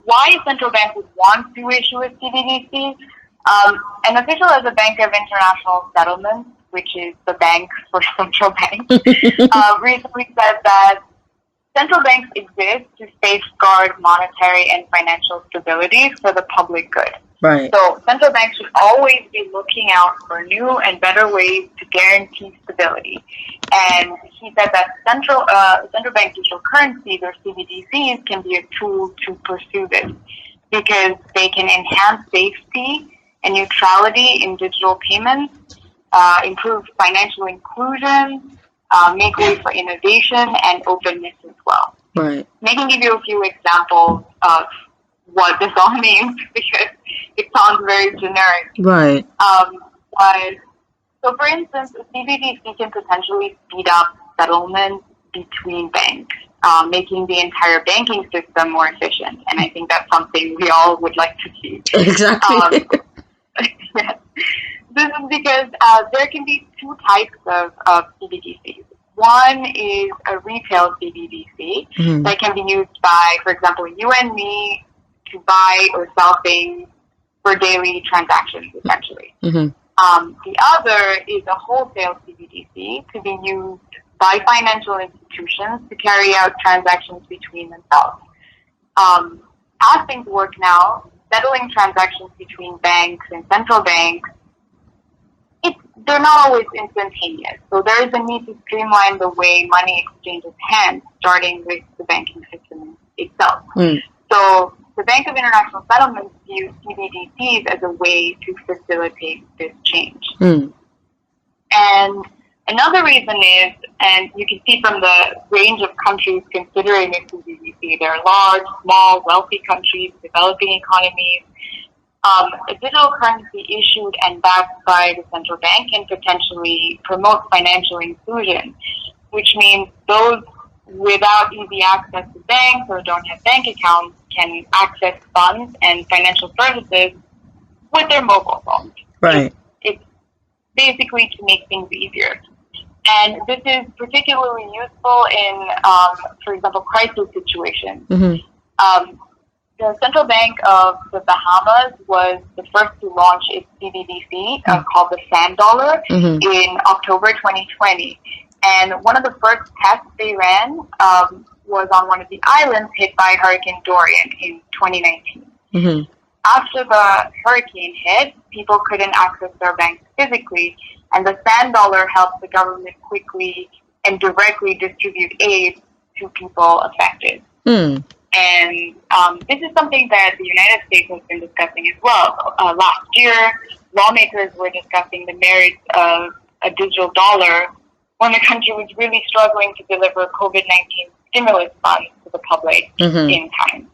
why a central bank would want to issue a CBDC. An official at the Bank of International Settlements, which is the bank for central banks, recently said that central banks exist to safeguard monetary and financial stability for the public good. Right. So central banks should always be looking out for new and better ways to guarantee stability. And he said that central bank digital currencies, or CBDCs, can be a tool to pursue this because they can enhance safety and neutrality in digital payments, improve financial inclusion, make way for innovation and openness as well. Right. And I can give you a few examples of what this all means because it sounds very generic. Right. So for instance, a CBDC can potentially speed up settlements between banks, making the entire banking system more efficient. And I think that's something we all would like to see. Exactly. Yes. This is because there can be two types of CBDCs. One is a retail CBDC that can be used by, for example, you and me to buy or sell things for daily transactions, essentially. The other is a wholesale CBDC to be used by financial institutions to carry out transactions between themselves. As things work now, settling transactions between banks and central banks, they're not always instantaneous. So there is a need to streamline the way money exchanges hands, starting with the banking system itself. So the Bank of International Settlements views CBDCs as a way to facilitate this change. And another reason is, and you can see from the range of countries considering a CBDC, there are large, small, wealthy countries, developing economies. A digital currency issued and backed by the central bank can potentially promote financial inclusion, which means those without easy access to banks or don't have bank accounts can access funds and financial services with their mobile phones. Right. It's basically to make things easier. And this is particularly useful in, for example, crisis situations. The Central Bank of the Bahamas was the first to launch its CBDC called the Sand Dollar in October 2020. And one of the first tests they ran was on one of the islands hit by Hurricane Dorian in 2019. After the hurricane hit, people couldn't access their banks physically, and the Sand Dollar helped the government quickly and directly distribute aid to people affected. And this is something that the United States has been discussing as well. Last year, lawmakers were discussing the merits of a digital dollar when the country was really struggling to deliver COVID-19 stimulus funds to the public in time.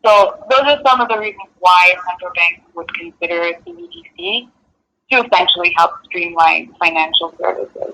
So those are some of the reasons why central banks would consider a CBDC to essentially help streamline financial services.